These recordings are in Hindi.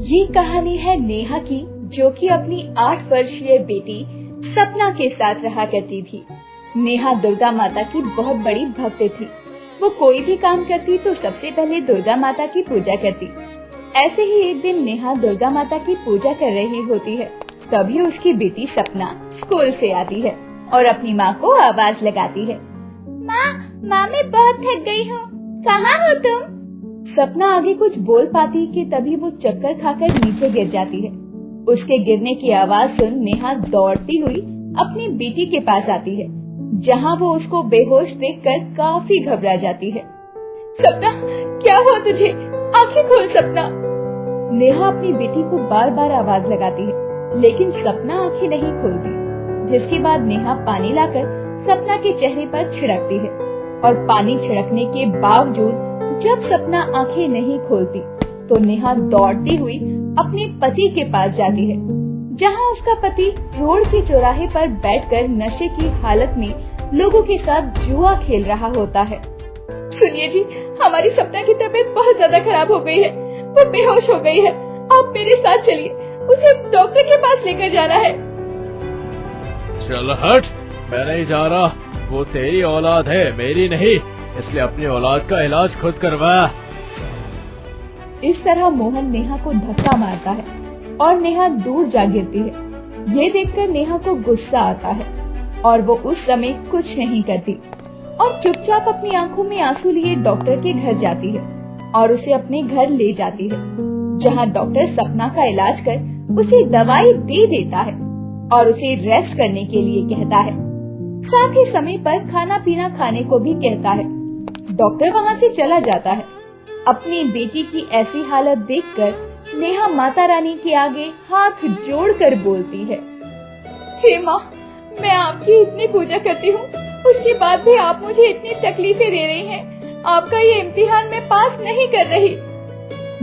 ये कहानी है नेहा की, जो कि अपनी 8 वर्षीय बेटी सपना के साथ रहा करती थी। नेहा दुर्गा माता की बहुत बड़ी भक्त थी। वो कोई भी काम करती तो सबसे पहले दुर्गा माता की पूजा करती। ऐसे ही एक दिन नेहा दुर्गा माता की पूजा कर रही होती है, तभी उसकी बेटी सपना स्कूल से आती है और अपनी माँ को आवाज लगाती है, माँ मैं बहुत थक गई हूँ, कहाँ हो तुम? सपना आगे कुछ बोल पाती कि तभी वो चक्कर खाकर नीचे गिर जाती है। उसके गिरने की आवाज सुन नेहा दौड़ती हुई अपनी बेटी के पास आती है, जहाँ वो उसको बेहोश देखकर काफी घबरा जाती है। सपना, क्या हुआ तुझे? आंखें खोल सपना। नेहा अपनी बेटी को बार बार आवाज लगाती है, लेकिन सपना आंखें नहीं खोलती। जिसके बाद नेहा पानी लाकर सपना के चेहरे पर छिड़कती है और पानी छिड़कने के बावजूद जब सपना आंखें नहीं खोलती तो नेहा दौड़ती हुई अपने पति के पास जाती है, जहां उसका पति रोड के चौराहे पर बैठकर नशे की हालत में लोगों के साथ जुआ खेल रहा होता है। सुनिए जी, हमारी सपना की तबीयत बहुत ज्यादा खराब हो गई है, वो बेहोश हो गई है। आप मेरे साथ चलिए, उसे डॉक्टर के पास लेकर जाना है। चल हट, मैं नहीं जा रहा। वो तेरी औलाद है, मेरी नहीं, इसलिए अपनी औलाद का इलाज खुद करवा। इस तरह मोहन नेहा को धक्का मारता है और नेहा दूर जा गिरती है। ये देखकर नेहा को गुस्सा आता है और वो उस समय कुछ नहीं करती और चुपचाप अपनी आंखों में आंसू लिए डॉक्टर के घर जाती है और उसे अपने घर ले जाती है, जहां डॉक्टर सपना का इलाज कर उसे दवाई दे देता है और उसे रेस्ट करने के लिए कहता है। साथ ही समय पर खाना पीना खाने को भी कहता है। डॉक्टर वहां से चला जाता है। अपनी बेटी की ऐसी हालत देखकर नेहा माता रानी के आगे हाथ जोड़कर बोलती है, हे माँ, मैं आपकी इतनी पूजा करती हूँ, उसके बाद भी आप मुझे इतनी तकलीफें दे रही हैं। आपका ये इम्तिहान मैं पास नहीं कर रही।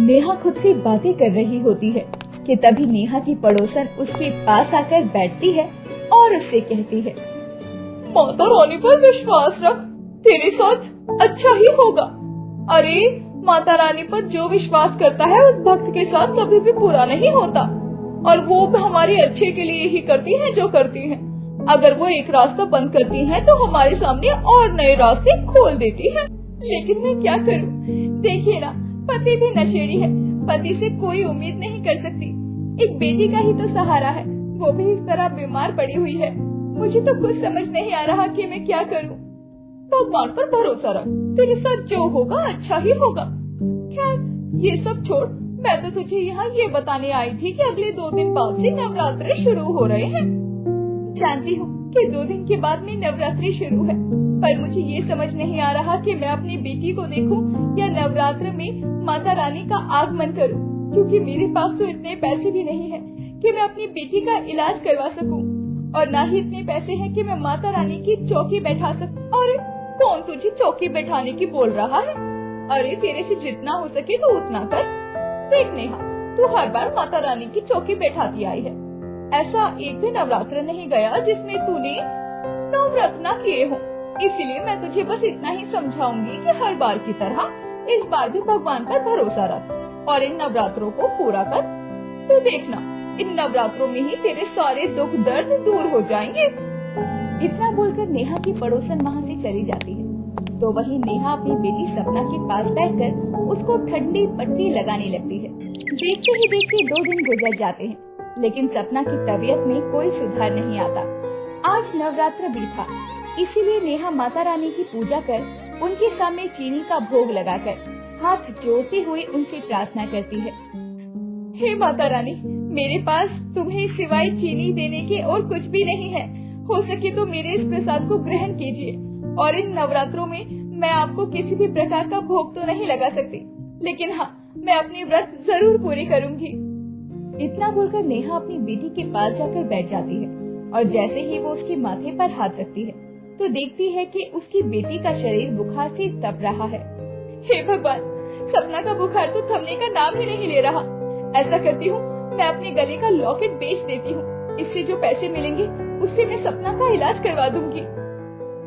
नेहा खुद से बातें कर रही होती है कि तभी नेहा की पड़ोसन उसके पास आकर बैठती है और उससे कहती है, माता रानी पर विश्वास रख, तेरे साथ अच्छा ही होगा। अरे, माता रानी पर जो विश्वास करता है उस भक्त के साथ कभी भी बुरा नहीं होता, और वो हमारे अच्छे के लिए ही करती है जो करती है। अगर वो एक रास्ता बंद करती है तो हमारे सामने और नए रास्ते खोल देती है। लेकिन मैं क्या करूं? देखिए ना, पति भी नशेड़ी है, पति से कोई उम्मीद नहीं कर सकती। एक बेटी का ही तो सहारा है, वो भी इस तरह बीमार पड़ी हुई है। मुझे तो कुछ समझ नहीं आ रहा कि मैं क्या करूं। भगवान पर भरोसा रख, तेरे साथ जो होगा अच्छा ही होगा। खैर, ये सब छोड़, मैं तो तुझे यहाँ ये बताने आई थी कि अगले 2 दिन बाद से नवरात्रे शुरू हो रहे हैं। जानती हूँ कि 2 दिन के बाद में नवरात्रि शुरू है, पर मुझे ये समझ नहीं आ रहा कि मैं अपनी बेटी को देखूं या नवरात्र में माता रानी का आगमन करूं, क्योंकि मेरे पास तो इतने पैसे भी नहीं है कि मैं अपनी बेटी का इलाज करवा सकूं, और न ही इतने पैसे हैं कि मैं माता रानी की चौकी बैठा सकूं। अरे, कौन तुझे चौकी बैठाने की बोल रहा है? अरे, तेरे से जितना हो सके तो उतना कर। देख नेहा, तू हर बार माता रानी की चौकी बैठाती आई है। ऐसा एक भी नवरात्र नहीं गया जिसमें तूने नवव्रत न किए हो। इसीलिए मैं तुझे बस इतना ही समझाऊंगी कि हर बार की तरह इस बार भी भगवान पर भरोसा रख और इन नवरात्रों को पूरा कर। तो देखना, इन नवरात्रों में ही तेरे सारे दुख दर्द दूर हो जाएंगे। इतना बोलकर नेहा की पड़ोसन वहाँ से चली जाती है। तो वहीं नेहा अपनी बेटी सपना के पास बैठकर उसको ठंडी पट्टी लगाने लगती है। देखते ही देखते 2 दिन गुजर जाते हैं, लेकिन सपना की तबीयत में कोई सुधार नहीं आता। आज नवरात्र भी था, इसीलिए नेहा माता रानी की पूजा कर उनके सामने चीनी का भोग लगाकर हाथ जोड़ते हुए उनसे प्रार्थना करती है, हे माता रानी, मेरे पास तुम्हें सिवाय चीनी देने के और कुछ भी नहीं है। हो सके तो मेरे इस प्रसाद को ग्रहण कीजिए, और इन नवरात्रों में मैं आपको किसी भी प्रकार का भोग तो नहीं लगा सकती, लेकिन हाँ, मैं अपनी व्रत जरूर पूरी करूंगी। इतना बोलकर नेहा अपनी बेटी के पास जाकर बैठ जाती है, और जैसे ही वो उसके माथे पर हाथ रखती है तो देखती है कि उसकी बेटी का शरीर बुखार से तप रहा है। हे भगवान, सपना का बुखार तो थमने का नाम ही नहीं ले रहा। ऐसा करती हूँ, मैं अपने गले का लॉकेट बेच देती हूँ, इससे जो पैसे मिलेंगे उससे मैं सपना का इलाज करवा दूंगी।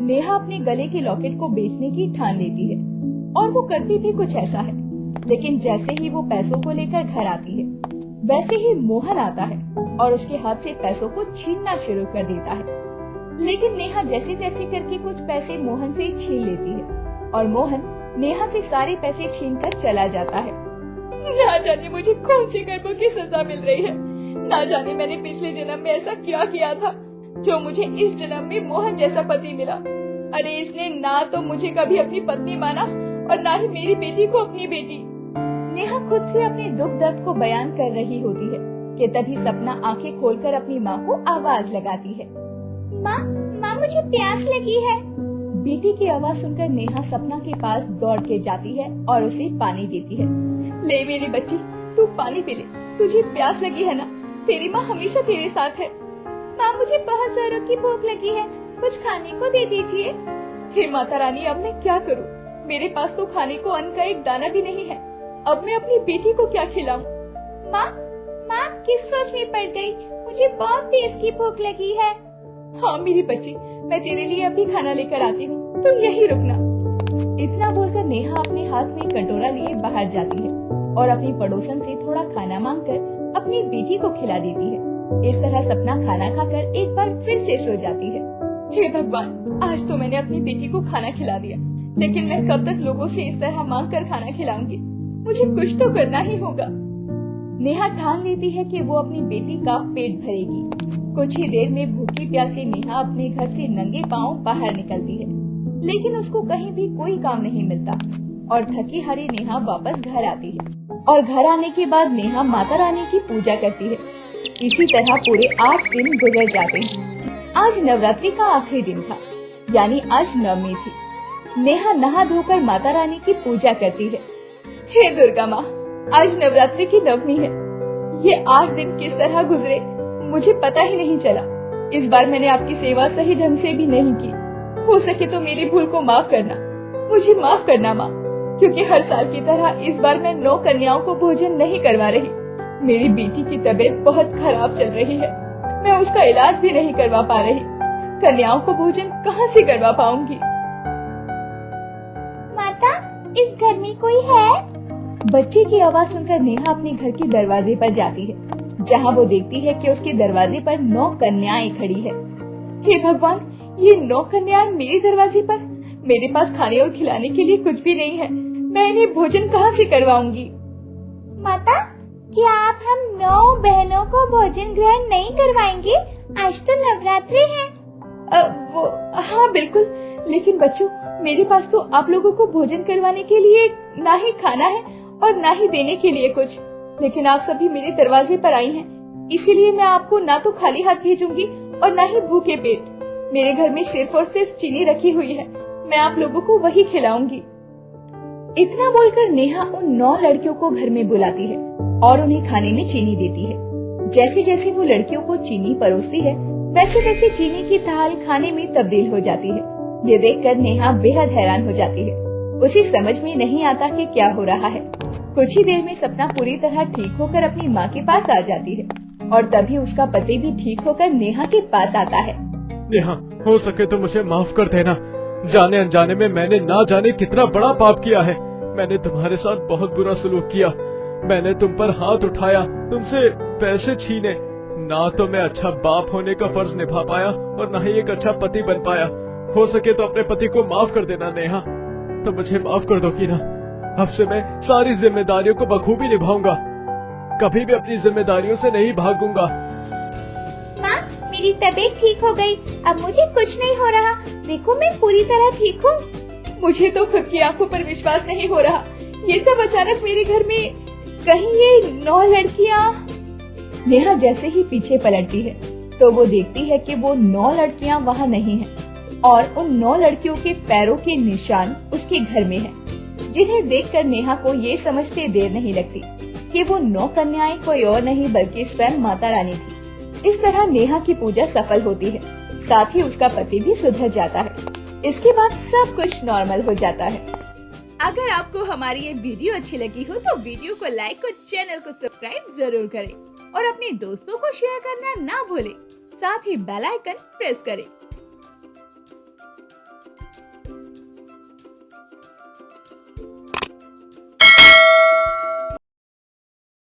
नेहा अपने गले के लॉकेट को बेचने की ठान लेती है और वो करती भी कुछ ऐसा है, लेकिन जैसे ही वो पैसों को लेकर घर आती है वैसे ही मोहन आता है और उसके हाथ से पैसों को छीनना शुरू कर देता है। लेकिन नेहा जैसे तैसे करके कुछ पैसे मोहन से छीन लेती है और मोहन नेहा से सारे पैसे छीनकर चला जाता है। ना जाने मुझे कौन से कर्मों की सजा मिल रही है, ना जाने मैंने पिछले जन्म में ऐसा क्या किया था जो मुझे इस जन्म में मोहन जैसा पति मिला। अरे इसने ना तो मुझे कभी अपनी पत्नी माना और ना ही मेरी बेटी को अपनी बेटी। नेहा खुद से अपने दुख दर्द को बयान कर रही होती है कि तभी सपना आंखें खोलकर अपनी माँ को आवाज लगाती है। माँ, माँ मुझे प्यास लगी है। बेटी की आवाज सुनकर नेहा सपना के पास दौड़ के जाती है और उसे पानी देती है। ले मेरी बच्ची, तू पानी पी ले, तुझे प्यास लगी है ना, तेरी माँ हमेशा तेरे साथ है। माँ मुझे बहुत जोरों की भूख लगी है, कुछ खाने को दे दीजिए। हे माता रानी, अब मैं क्या करूँ? मेरे पास तो खाने को अन्न का एक दाना भी नहीं है। अब मैं अपनी बेटी को क्या खिलाऊं? माँ, माँ किस सोच में पड़ गई? मुझे बहुत तेज की भूख लगी है। हाँ मेरी बच्ची, मैं तेरे लिए अभी खाना लेकर आती हूँ, तुम यहीं रुकना। इतना बोलकर नेहा अपने हाथ में कटोरा लिए बाहर जाती है और अपनी पड़ोसन से थोड़ा खाना मांगकर अपनी बेटी को खिला देती है। इस तरह सपना खाना खाकर एक बार फिर से सो जाती है। हे भगवान, आज तो मैंने अपनी बेटी को खाना खिला दिया, लेकिन मैं कब तक लोगों से इस तरह मांग कर खाना खिलाऊंगी? मुझे कुछ तो करना ही होगा। नेहा ठान लेती है कि वो अपनी बेटी का पेट भरेगी। कुछ ही देर में भूखी प्यासी नेहा अपने घर से नंगे पांव बाहर निकलती है, लेकिन उसको कहीं भी कोई काम नहीं मिलता और थकी हारी नेहा वापस घर आती है। और घर आने के बाद नेहा माता रानी की पूजा करती है। इसी तरह पूरे 8 दिन गुजर जाते हैं। आज नवरात्रि का आखिरी दिन था, यानी आज नवमी थी। नेहा नहा धोकर माता रानी की पूजा करती है। हे दुर्गा माँ, आज नवरात्रि की नवमी है। ये 8 दिन किस तरह गुजरे मुझे पता ही नहीं चला। इस बार मैंने आपकी सेवा सही ढंग से भी नहीं की। हो सके तो मेरी भूल को माफ करना, मुझे माफ करना माँ, क्योंकि हर साल की तरह इस बार मैं 9 कन्याओं को भोजन नहीं करवा रही। मेरी बेटी की तबीयत बहुत खराब चल रही है, मैं उसका इलाज भी नहीं करवा पा रही। कन्याओं को भोजन कहाँ से करवा पाऊंगी? माता, इस घर में कोई है? बच्चे की आवाज सुनकर नेहा अपने घर के दरवाजे पर जाती है, जहाँ वो देखती है कि उसके दरवाजे पर 9 कन्याएं खड़ी है। हे भगवान, ये 9 कन्याएं मेरे दरवाजे पर? मेरे पास खाने और खिलाने के लिए कुछ भी नहीं है, मैं इन्हें भोजन कहाँ से करवाऊंगी? माता, क्या आप हम 9 बहनों को भोजन ग्रहण नहीं करवाएंगे? आज तो नवरात्रि है। हाँ बिल्कुल, लेकिन बच्चों, मेरे पास तो आप लोगों को भोजन करवाने के लिए ना ही खाना है और ना ही देने के लिए कुछ। लेकिन आप सभी मेरे दरवाजे पर आई हैं, इसीलिए मैं आपको ना तो खाली हाथ भेजूंगी और ना ही भूखे पेट। मेरे घर में सिर्फ और सिर्फ चीनी रखी हुई है, मैं आप लोगों को वही खिलाऊंगी। इतना बोलकर नेहा उन 9 लड़कियों को घर में बुलाती है और उन्हें खाने में चीनी देती है। जैसे जैसे वो लड़कियों को चीनी परोसती है, वैसे वैसे चीनी की थाल खाने में तब्दील हो जाती है। ये देखकर नेहा बेहद हैरान हो जाती है। उसे समझ में नहीं आता कि क्या हो रहा है। कुछ ही देर में सपना पूरी तरह ठीक होकर अपनी माँ के पास आ जाती है और तभी उसका पति भी ठीक होकर नेहा के पास आता है। नेहा, हो सके तो मुझे माफ कर देना। जाने अनजाने में मैंने ना जाने कितना बड़ा पाप किया है। मैंने तुम्हारे साथ बहुत बुरा सलूक किया। मैंने तुम पर हाथ उठाया, तुमसे पैसे छीने। ना तो मैं अच्छा बाप होने का फर्ज निभा पाया और न ही एक अच्छा पति बन पाया। हो सके तो अपने पति को माफ कर देना नेहा। तो मुझे माफ कर दो कि ना, अब से मैं सारी जिम्मेदारियों को बखूबी निभाऊंगा, कभी भी अपनी जिम्मेदारियों से नहीं भागूंगा। माँ, मेरी तबीयत ठीक हो गई, अब मुझे कुछ नहीं हो रहा। देखो मैं पूरी तरह ठीक हूँ। मुझे तो खुद की आंखों पर विश्वास नहीं हो रहा। ये सब अचानक मेरे घर में, कहीं ये 9 लड़कियाँ। नेहा जैसे ही पीछे पलटती है तो वो देखती है कि वो 9 लड़कियाँ वहाँ नहीं हैं और उन 9 लड़कियों के पैरों के निशान उसके घर में हैं, जिन्हें देखकर नेहा को ये समझते देर नहीं लगती कि वो 9 कन्याएं कोई और नहीं बल्कि स्वयं माता रानी थी। इस तरह नेहा की पूजा सफल होती है, साथ ही उसका पति भी सुधर जाता है। इसके बाद सब कुछ नॉर्मल हो जाता है। अगर आपको हमारी ये वीडियो अच्छी लगी हो तो वीडियो को लाइक और चैनल को सब्सक्राइब जरूर करें और अपने दोस्तों को शेयर करना ना भूलें। साथ ही बेल आइकन प्रेस करें